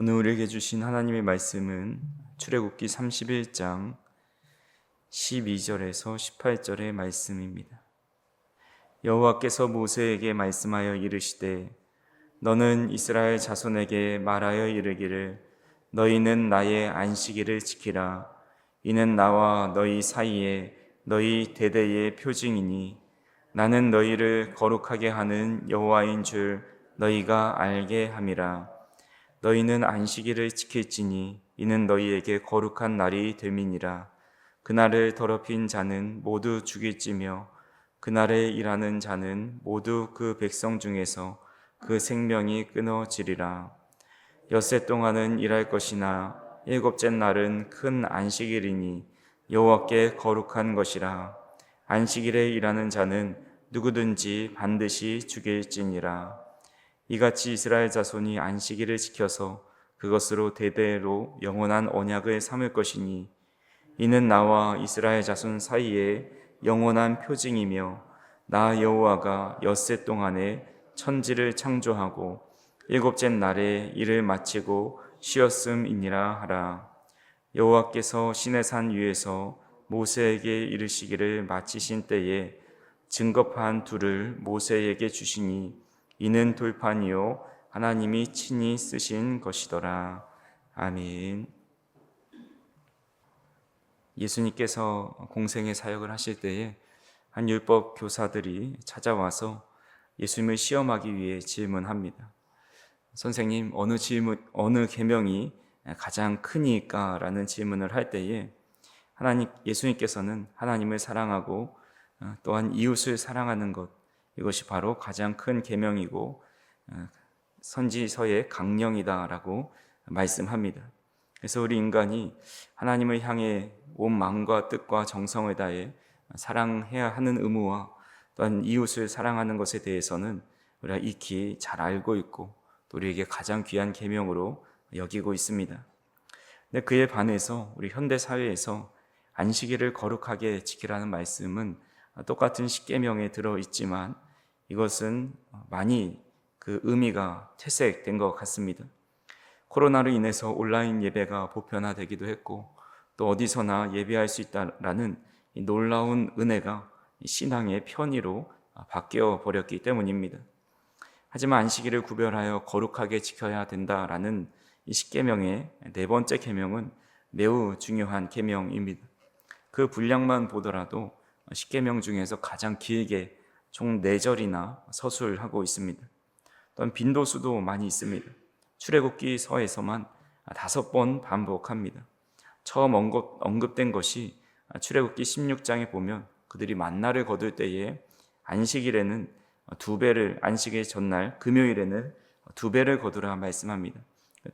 오늘 우리에게 주신 하나님의 말씀은 출애굽기 31장 12절에서 18절의 말씀입니다. 여호와께서 모세에게 말씀하여 이르시되 너는 이스라엘 자손에게 말하여 이르기를 너희는 나의 안식일을 지키라. 이는 나와 너희 사이에 너희 대대의 표징이니 나는 너희를 거룩하게 하는 여호와인 줄 너희가 알게 함이라. 너희는 안식일을 지킬지니 이는 너희에게 거룩한 날이 됨이니라. 그날을 더럽힌 자는 모두 죽일지며 그날에 일하는 자는 모두 그 백성 중에서 그 생명이 끊어지리라. 엿새 동안은 일할 것이나 일곱째 날은 큰 안식일이니 여호와께 거룩한 것이라. 안식일에 일하는 자는 누구든지 반드시 죽일지니라. 이같이 이스라엘 자손이 안식일을 지켜서 그것으로 대대로 영원한 언약을 삼을 것이니 이는 나와 이스라엘 자손 사이에 영원한 표징이며 나 여호와가 엿새 동안에 천지를 창조하고 일곱째 날에 일을 마치고 쉬었음이니라 하라. 여호와께서 시내산 위에서 모세에게 이르시기를 마치신 때에 증거판 둘을 모세에게 주시니 이는 돌판이요 하나님이 친히 쓰신 것이더라. 아멘. 예수님께서 공생의 사역을 하실 때에 한 율법 교사들이 찾아와서 예수님을 시험하기 위해 질문합니다. 선생님, 어느 계명이 가장 크니까? 라는 질문을 할 때에 예수님께서는 하나님을 사랑하고 또한 이웃을 사랑하는 것, 이것이 바로 가장 큰 계명이고 선지서의 강령이다라고 말씀합니다. 그래서 우리 인간이 하나님을 향해 온 마음과 뜻과 정성을 다해 사랑해야 하는 의무와 또한 이웃을 사랑하는 것에 대해서는 우리가 익히 잘 알고 있고 또 우리에게 가장 귀한 계명으로 여기고 있습니다. 근데 그에 반해서 우리 현대 사회에서 안식일을 거룩하게 지키라는 말씀은 똑같은 십계명에 들어있지만 이것은 많이 그 의미가 퇴색된 것 같습니다. 코로나로 인해서 온라인 예배가 보편화되기도 했고 또 어디서나 예배할 수 있다라는 이 놀라운 은혜가 신앙의 편의로 바뀌어 버렸기 때문입니다. 하지만 안식일을 구별하여 거룩하게 지켜야 된다라는 이 십계명의 네 번째 계명은 매우 중요한 계명입니다. 그 분량만 보더라도 십계명 중에서 가장 길게 총 4절이나 서술하고 있습니다. 또한 빈도수도 많이 있습니다. 출애굽기 서에서만 5번 반복합니다. 처음 언급된 것이 출애굽기 16장에 보면 그들이 만나를 거둘 때에 안식일에는 2배를, 안식일 전날 금요일에는 2배를 거두라 말씀합니다.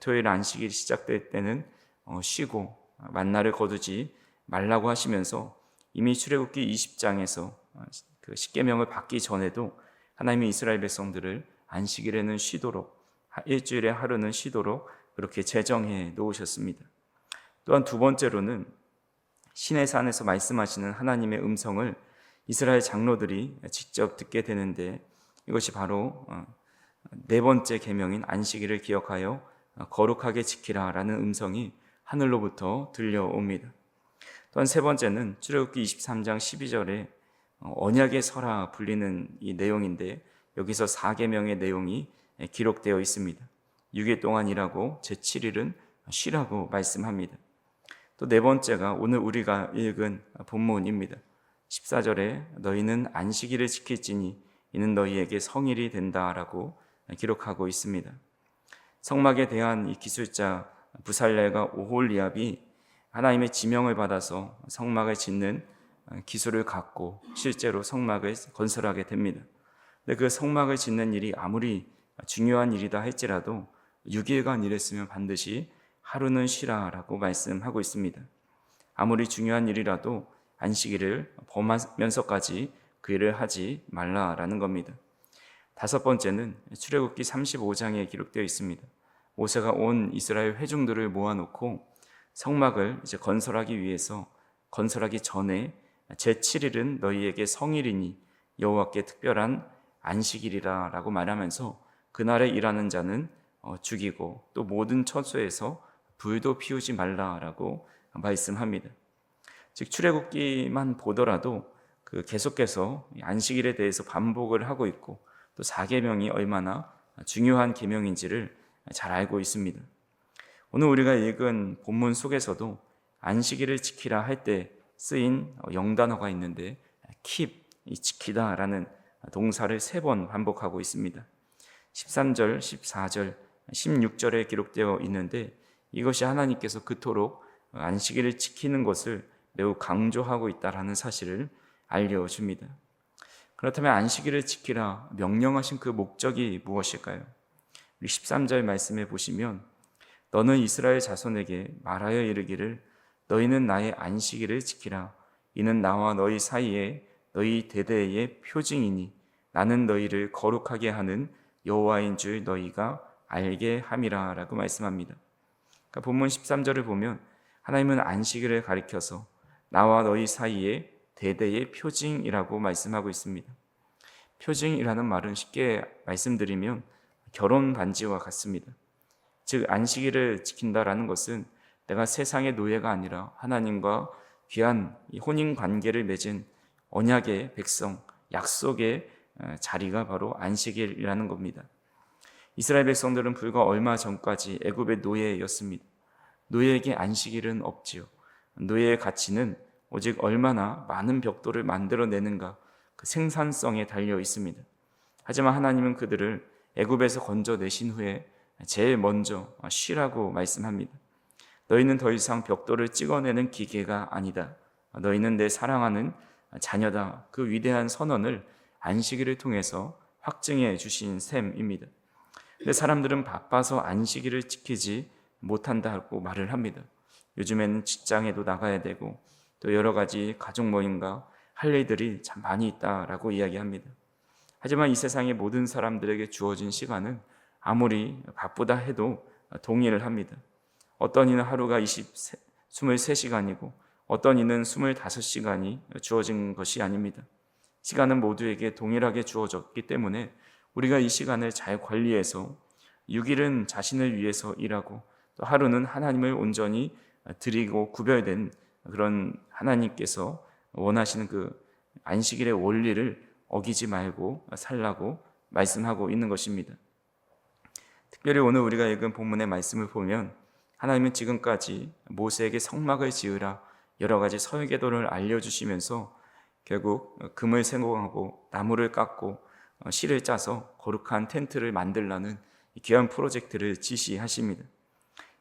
토요일 안식일이 시작될 때는 쉬고 만나를 거두지 말라고 하시면서 이미 출애굽기 20장에서 그 십계명을 받기 전에도 하나님이 이스라엘 백성들을 안식일에는 쉬도록, 일주일에 하루는 쉬도록 그렇게 제정해 놓으셨습니다. 또한 두 번째로는 시내산에서 말씀하시는 하나님의 음성을 이스라엘 장로들이 직접 듣게 되는데 이것이 바로 네 번째 계명인 안식일을 기억하여 거룩하게 지키라라는 음성이 하늘로부터 들려옵니다. 또한 세 번째는 출애굽기 23장 12절에 언약의 서라 불리는 이 내용인데 여기서 4계명의 내용이 기록되어 있습니다. 6일 동안 일하고 제7일은 쉬라고 말씀합니다. 또 네 번째가 오늘 우리가 읽은 본문입니다. 14절에 너희는 안식일을 지킬지니 이는 너희에게 성일이 된다라고 기록하고 있습니다. 성막에 대한 이 기술자 부살렐과 오홀리압이 하나님의 지명을 받아서 성막을 짓는 기술을 갖고 실제로 성막을 건설하게 됩니다. 근데 그 성막을 짓는 일이 아무리 중요한 일이다 할지라도 6일간 일했으면 반드시 하루는 쉬라라고 말씀하고 있습니다. 아무리 중요한 일이라도 안식일을 범하면서까지 그 일을 하지 말라라는 겁니다. 다섯 번째는 출애굽기 35장에 기록되어 있습니다. 모세가 온 이스라엘 회중들을 모아놓고 성막을 이제 건설하기 위해서 건설하기 전에 제7일은 너희에게 성일이니 여호와께 특별한 안식일이라 라고 말하면서 그날에 일하는 자는 죽이고 또 모든 처소에서 불도 피우지 말라라고 말씀합니다. 즉 출애굽기만 보더라도 계속해서 안식일에 대해서 반복을 하고 있고 또 4계명이 얼마나 중요한 계명인지를 잘 알고 있습니다. 오늘 우리가 읽은 본문 속에서도 안식일을 지키라 할 때 쓰인 영단어가 있는데 keep, 지키다라는 동사를 3번 반복하고 있습니다. 13절, 14절, 16절에 기록되어 있는데 이것이 하나님께서 그토록 안식일을 지키는 것을 매우 강조하고 있다라는 사실을 알려줍니다. 그렇다면 안식일을 지키라 명령하신 그 목적이 무엇일까요? 우리 13절 말씀에 보시면 너는 이스라엘 자손에게 말하여 이르기를 너희는 나의 안식일을 지키라. 이는 나와 너희 사이에 너희 대대의 표징이니 나는 너희를 거룩하게 하는 여호와인 줄 너희가 알게 함이라 라고 말씀합니다. 그러니까 본문 13절을 보면 하나님은 안식일을 가리켜서 나와 너희 사이에 대대의 표징이라고 말씀하고 있습니다. 표징이라는 말은 쉽게 말씀드리면 결혼 반지와 같습니다. 즉 안식일을 지킨다라는 것은 내가 세상의 노예가 아니라 하나님과 귀한 혼인 관계를 맺은 언약의 백성, 약속의 자리가 바로 안식일이라는 겁니다. 이스라엘 백성들은 불과 얼마 전까지 애굽의 노예였습니다. 노예에게 안식일은 없지요. 노예의 가치는 오직 얼마나 많은 벽돌을 만들어내는가 그 생산성에 달려 있습니다. 하지만 하나님은 그들을 애굽에서 건져내신 후에 제일 먼저 쉬라고 말씀합니다. 너희는 더 이상 벽돌을 찍어내는 기계가 아니다. 너희는 내 사랑하는 자녀다. 그 위대한 선언을 안식일을 통해서 확증해 주신 셈입니다. 근데 사람들은 바빠서 안식일을 지키지 못한다고 말을 합니다. 요즘에는 직장에도 나가야 되고 또 여러 가지 가족 모임과 할 일들이 참 많이 있다라고 이야기합니다. 하지만 이 세상의 모든 사람들에게 주어진 시간은 아무리 바쁘다 해도 동일을 합니다. 어떤 이는 하루가 23시간이고 어떤 이는 25시간이 주어진 것이 아닙니다. 시간은 모두에게 동일하게 주어졌기 때문에 우리가 이 시간을 잘 관리해서 6일은 자신을 위해서 일하고 또 하루는 하나님을 온전히 드리고 구별된 그런 하나님께서 원하시는 그 안식일의 원리를 어기지 말고 살라고 말씀하고 있는 것입니다. 특별히 오늘 우리가 읽은 본문의 말씀을 보면 하나님은 지금까지 모세에게 성막을 지으라 여러 가지 설계도를 알려주시면서 결국 금을 생공하고 나무를 깎고 실을 짜서 거룩한 텐트를 만들라는 귀한 프로젝트를 지시하십니다.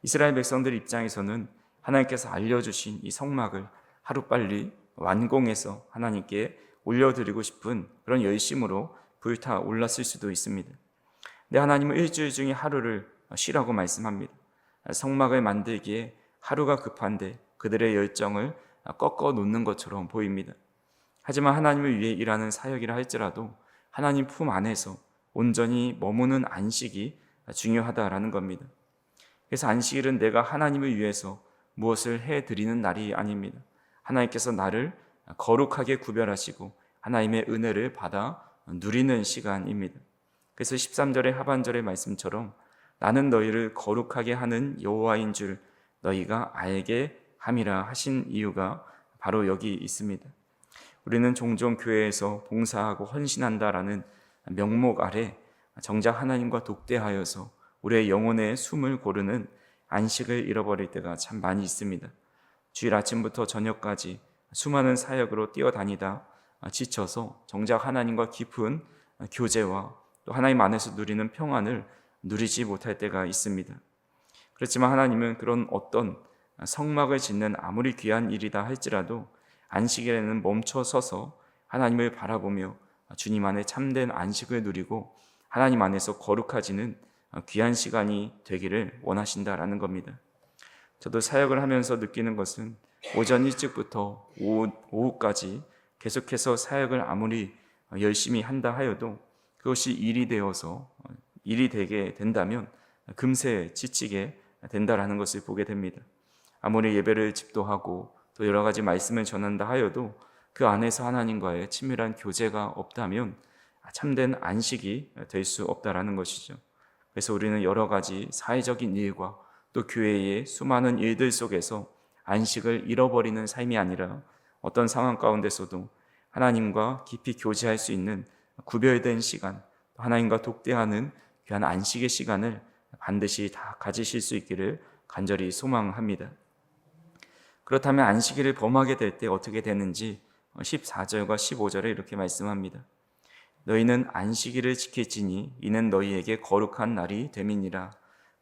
이스라엘 백성들 입장에서는 하나님께서 알려주신 이 성막을 하루빨리 완공해서 하나님께 올려드리고 싶은 그런 열심으로 불타올랐을 수도 있습니다. 근데 하나님은 일주일 중에 하루를 쉬라고 말씀합니다. 성막을 만들기에 하루가 급한데 그들의 열정을 꺾어 놓는 것처럼 보입니다. 하지만 하나님을 위해 일하는 사역이라 할지라도 하나님 품 안에서 온전히 머무는 안식이 중요하다라는 겁니다. 그래서 안식일은 내가 하나님을 위해서 무엇을 해드리는 날이 아닙니다. 하나님께서 나를 거룩하게 구별하시고 하나님의 은혜를 받아 누리는 시간입니다. 그래서 13절의 하반절의 말씀처럼 나는 너희를 거룩하게 하는 여호와인 줄 너희가 알게 함이라 하신 이유가 바로 여기 있습니다. 우리는 종종 교회에서 봉사하고 헌신한다라는 명목 아래 정작 하나님과 독대하여서 우리의 영혼의 숨을 고르는 안식을 잃어버릴 때가 참 많이 있습니다. 주일 아침부터 저녁까지 수많은 사역으로 뛰어다니다 지쳐서 정작 하나님과 깊은 교제와 또 하나님 안에서 누리는 평안을 누리지 못할 때가 있습니다. 그렇지만 하나님은 그런 어떤 성막을 짓는 아무리 귀한 일이다 할지라도 안식일에는 멈춰 서서 하나님을 바라보며 주님 안에 참된 안식을 누리고 하나님 안에서 거룩해지는 귀한 시간이 되기를 원하신다라는 겁니다. 저도 사역을 하면서 느끼는 것은 오전 일찍부터 오후까지 계속해서 사역을 아무리 열심히 한다 하여도 그것이 일이 되어서 일이 되게 된다면 금세 지치게 된다라는 것을 보게 됩니다. 아무리 예배를 집도하고 또 여러 가지 말씀을 전한다 하여도 그 안에서 하나님과의 친밀한 교제가 없다면 참된 안식이 될 수 없다라는 것이죠. 그래서 우리는 여러 가지 사회적인 일과 또 교회의 수많은 일들 속에서 안식을 잃어버리는 삶이 아니라 어떤 상황 가운데서도 하나님과 깊이 교제할 수 있는 구별된 시간, 하나님과 독대하는 귀한 안식의 시간을 반드시 다 가지실 수 있기를 간절히 소망합니다. 그렇다면 안식일을 범하게 될 때 어떻게 되는지 14절과 15절에 이렇게 말씀합니다. 너희는 안식일을 지킬지니 이는 너희에게 거룩한 날이 됨이니라.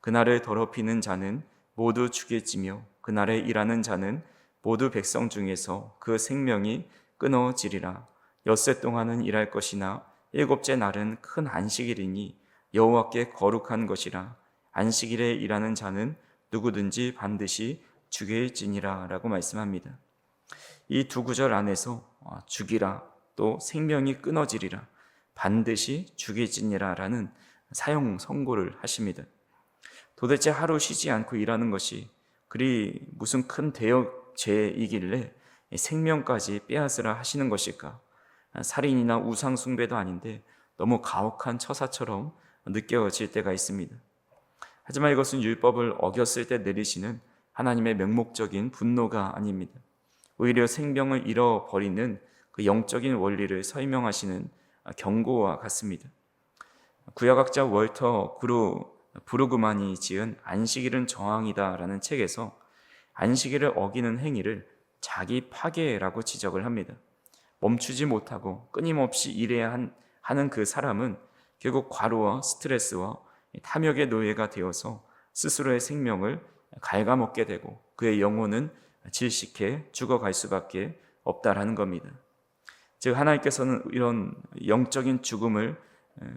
그날을 더럽히는 자는 모두 죽일지며 그날에 일하는 자는 모두 백성 중에서 그 생명이 끊어지리라. 엿새 동안은 일할 것이나 일곱째 날은 큰 안식일이니 여호와께 거룩한 것이라. 안식일에 일하는 자는 누구든지 반드시 죽일지니라 라고 말씀합니다. 이 두 구절 안에서 죽이라, 또 생명이 끊어지리라, 반드시 죽일지니라 라는 사용 선고를 하십니다. 도대체 하루 쉬지 않고 일하는 것이 그리 무슨 큰 대역죄이길래 생명까지 빼앗으라 하시는 것일까? 살인이나 우상 숭배도 아닌데 너무 가혹한 처사처럼 느껴질 때가 있습니다. 하지만 이것은 율법을 어겼을 때 내리시는 하나님의 맹목적인 분노가 아닙니다. 오히려 생명을 잃어버리는 그 영적인 원리를 설명하시는 경고와 같습니다. 구약학자 월터 브루그만이 지은 안식일은 저항이다 라는 책에서 안식일을 어기는 행위를 자기 파괴라고 지적을 합니다. 멈추지 못하고 끊임없이 일해야 하는 그 사람은 결국 과로와 스트레스와 탐욕의 노예가 되어서 스스로의 생명을 갉아먹게 되고 그의 영혼은 질식해 죽어갈 수밖에 없다라는 겁니다. 즉 하나님께서는 이런 영적인 죽음을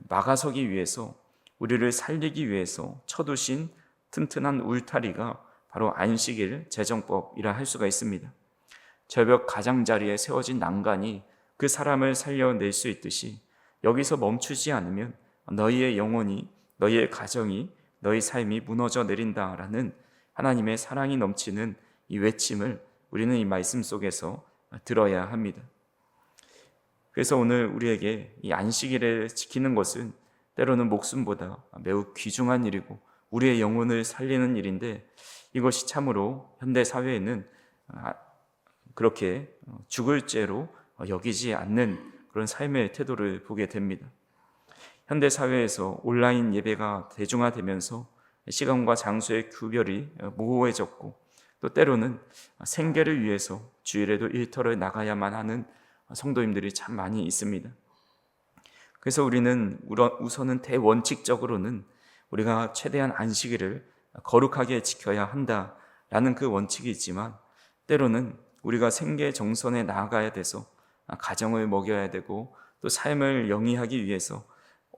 막아서기 위해서, 우리를 살리기 위해서 쳐두신 튼튼한 울타리가 바로 안식일 제정법이라 할 수가 있습니다. 절벽 가장자리에 세워진 난간이 그 사람을 살려낼 수 있듯이 여기서 멈추지 않으면 너희의 영혼이, 너희의 가정이, 너희 삶이 무너져 내린다라는 하나님의 사랑이 넘치는 이 외침을 우리는 이 말씀 속에서 들어야 합니다. 그래서 오늘 우리에게 이 안식일을 지키는 것은 때로는 목숨보다 매우 귀중한 일이고 우리의 영혼을 살리는 일인데, 이것이 참으로 현대 사회에는 그렇게 죽을 죄로 여기지 않는 그런 삶의 태도를 보게 됩니다. 현대 사회에서 온라인 예배가 대중화되면서 시간과 장소의 구별이 모호해졌고, 또 때로는 생계를 위해서 주일에도 일터를 나가야만 하는 성도님들이 참 많이 있습니다. 그래서 우리는 우선은 대원칙적으로는 우리가 최대한 안식일을 거룩하게 지켜야 한다라는 그 원칙이 있지만, 때로는 우리가 생계 정선에 나아가야 돼서 가정을 먹여야 되고 또 삶을 영위하기 위해서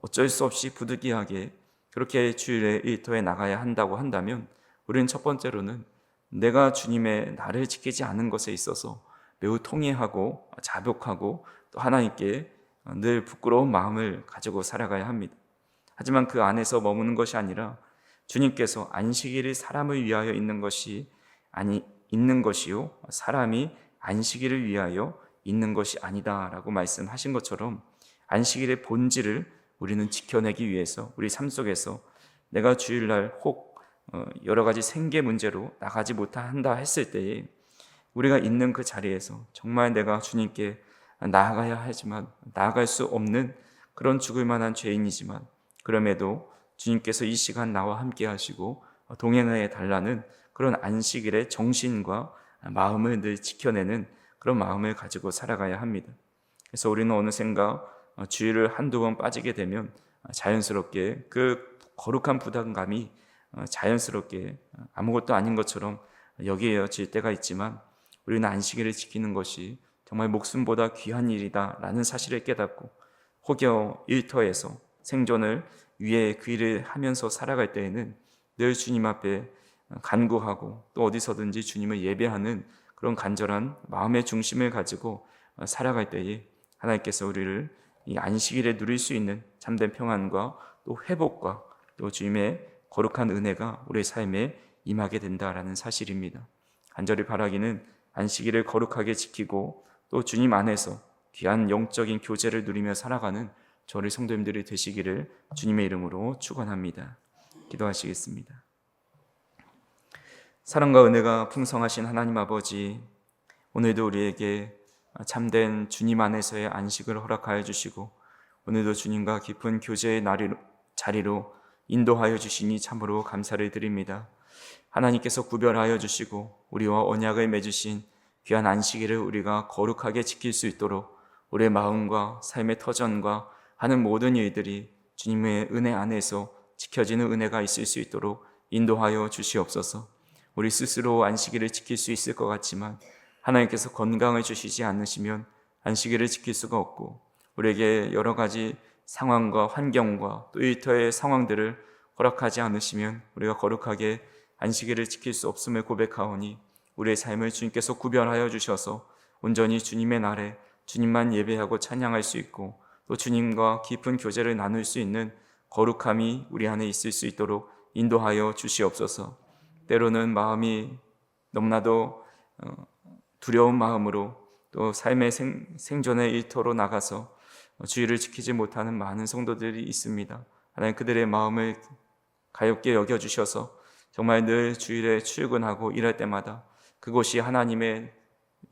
어쩔 수 없이 부득이하게 그렇게 주일에 일터에 나가야 한다고 한다면, 우리는 첫 번째로는 내가 주님의 나를 지키지 않은 것에 있어서 매우 통회하고 자복하고 또 하나님께 늘 부끄러운 마음을 가지고 살아가야 합니다. 하지만 그 안에서 머무는 것이 아니라 주님께서 안식일이 사람을 위하여 있는 것이요 사람이 안식일을 위하여 있는 것이 아니다라고 말씀하신 것처럼, 안식일의 본질을 우리는 지켜내기 위해서 우리 삶 속에서 내가 주일날 혹 여러 가지 생계 문제로 나가지 못한다 했을 때에 우리가 있는 그 자리에서 정말 내가 주님께 나아가야 하지만 나아갈 수 없는 그런 죽을 만한 죄인이지만, 그럼에도 주님께서 이 시간 나와 함께 하시고 동행해 달라는 그런 안식일의 정신과 마음을 늘 지켜내는 그런 마음을 가지고 살아가야 합니다. 그래서 우리는 어느샌가 주일을 한두 번 빠지게 되면 자연스럽게 그 거룩한 부담감이 자연스럽게 아무것도 아닌 것처럼 여겨질 때가 있지만, 우리는 안식일을 지키는 것이 정말 목숨보다 귀한 일이다라는 사실을 깨닫고 혹여 일터에서 생존을 위해 그 일을 하면서 살아갈 때에는 늘 주님 앞에 간구하고 또 어디서든지 주님을 예배하는 그런 간절한 마음의 중심을 가지고 살아갈 때에 하나님께서 우리를 이 안식일에 누릴 수 있는 참된 평안과 또 회복과 또 주님의 거룩한 은혜가 우리의 삶에 임하게 된다라는 사실입니다. 간절히 바라기는 안식일을 거룩하게 지키고 또 주님 안에서 귀한 영적인 교제를 누리며 살아가는 저희 성도님들이 되시기를 주님의 이름으로 축원합니다. 기도하시겠습니다. 사랑과 은혜가 풍성하신 하나님 아버지, 오늘도 우리에게 참된 주님 안에서의 안식을 허락하여 주시고 오늘도 주님과 깊은 교제의 자리로 인도하여 주시니 참으로 감사를 드립니다. 하나님께서 구별하여 주시고 우리와 언약을 맺으신 귀한 안식일을 우리가 거룩하게 지킬 수 있도록 우리의 마음과 삶의 터전과 하는 모든 일들이 주님의 은혜 안에서 지켜지는 은혜가 있을 수 있도록 인도하여 주시옵소서. 우리 스스로 안식일을 지킬 수 있을 것 같지만 하나님께서 건강을 주시지 않으시면 안식일을 지킬 수가 없고 우리에게 여러 가지 상황과 환경과 또 일터의 상황들을 허락하지 않으시면 우리가 거룩하게 안식일을 지킬 수 없음을 고백하오니 우리의 삶을 주님께서 구별하여 주셔서 온전히 주님의 날에 주님만 예배하고 찬양할 수 있고 또 주님과 깊은 교제를 나눌 수 있는 거룩함이 우리 안에 있을 수 있도록 인도하여 주시옵소서. 때로는 마음이 너무나도 두려운 마음으로 또 삶의 생존의 일터로 나가서 주의를 지키지 못하는 많은 성도들이 있습니다. 하나님 그들의 마음을 가볍게 여겨주셔서 정말 늘 주일에 출근하고 일할 때마다 그곳이 하나님의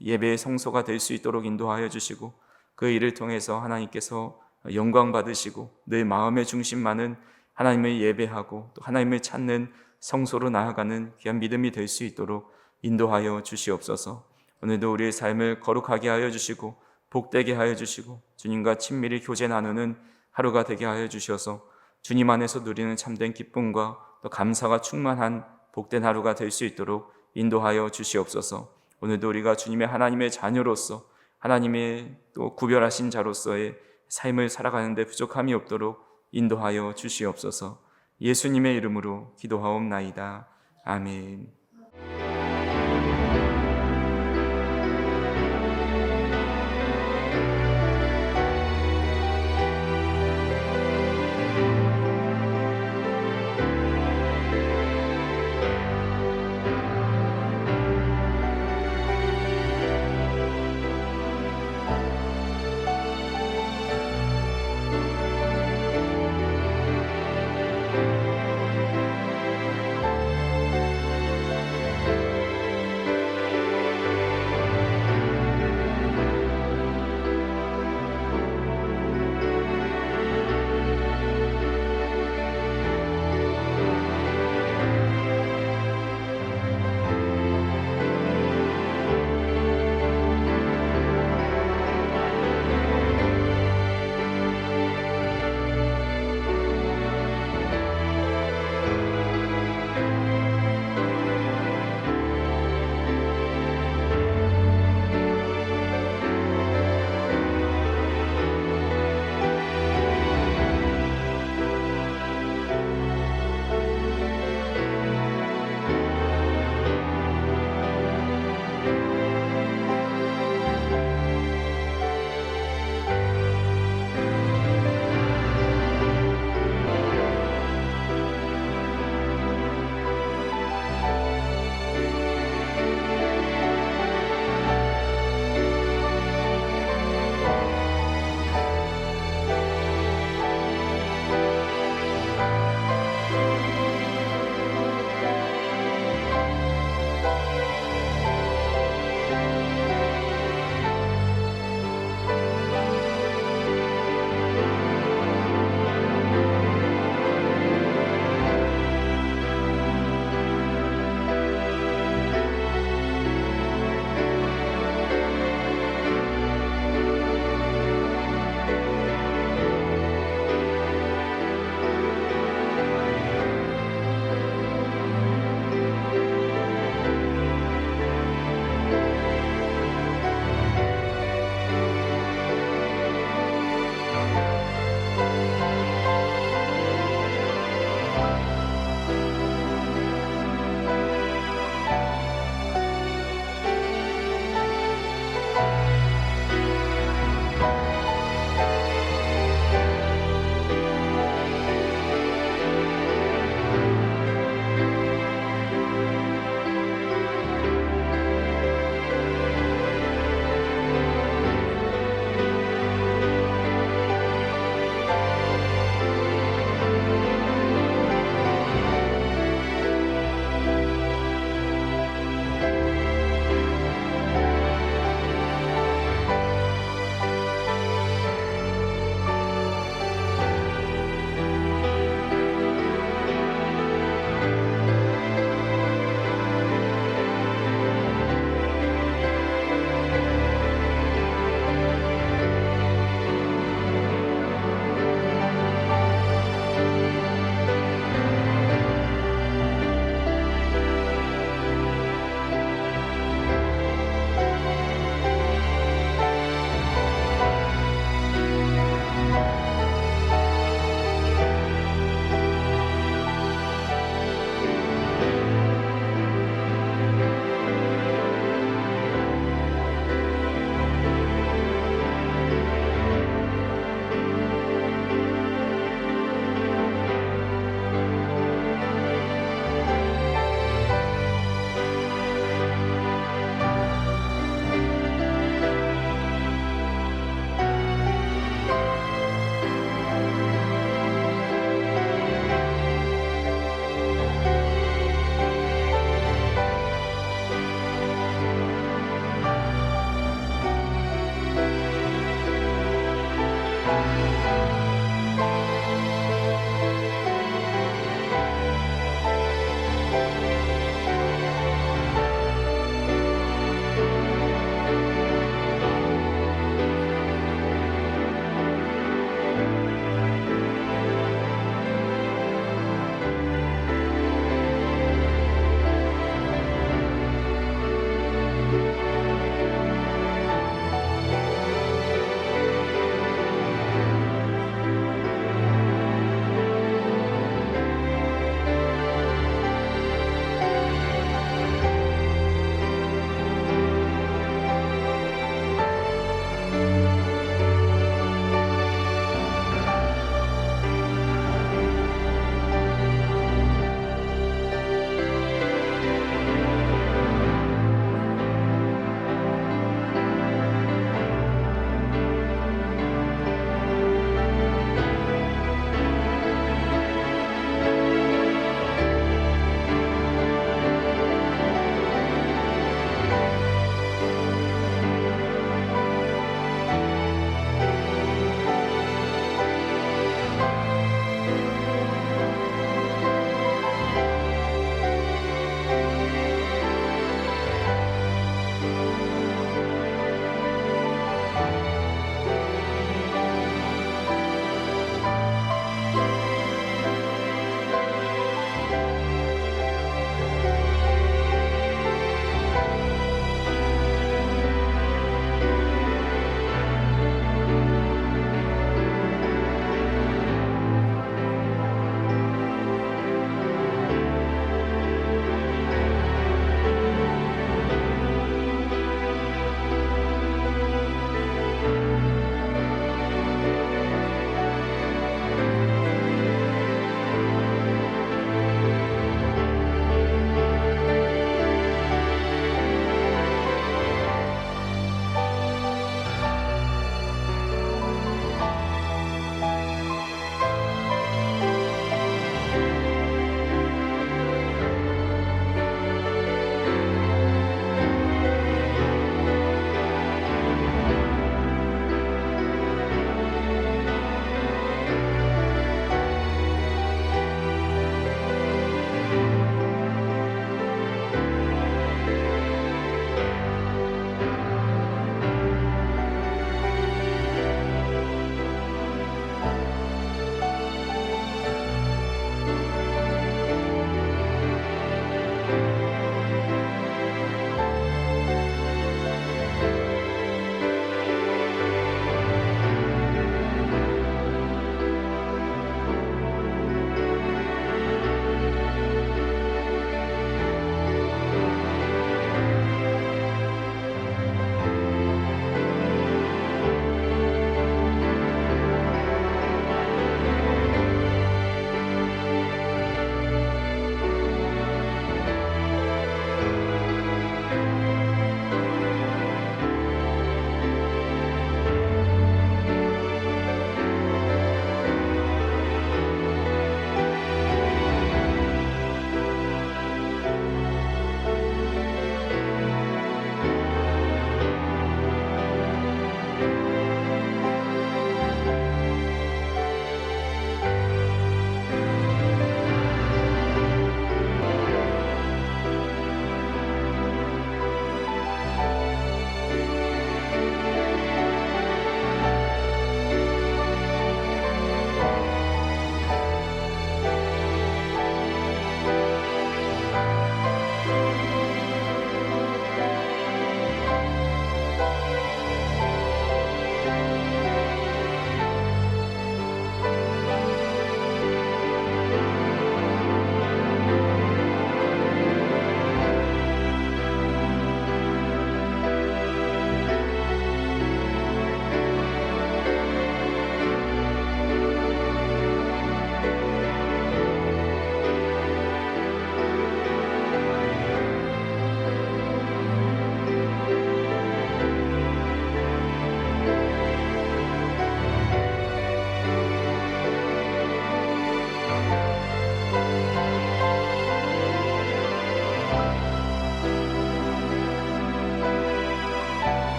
예배의 성소가 될 수 있도록 인도하여 주시고 그 일을 통해서 하나님께서 영광 받으시고 늘 마음의 중심만은 하나님을 예배하고 또 하나님을 찾는 성소로 나아가는 귀한 믿음이 될 수 있도록 인도하여 주시옵소서. 오늘도 우리의 삶을 거룩하게 하여 주시고 복되게 하여 주시고 주님과 친밀히 교제 나누는 하루가 되게 하여 주셔서 주님 안에서 누리는 참된 기쁨과 또 감사가 충만한 복된 하루가 될 수 있도록 인도하여 주시옵소서. 오늘도 우리가 주님의 하나님의 자녀로서 하나님의 또 구별하신 자로서의 삶을 살아가는 데 부족함이 없도록 인도하여 주시옵소서. 예수님의 이름으로 기도하옵나이다. 아멘.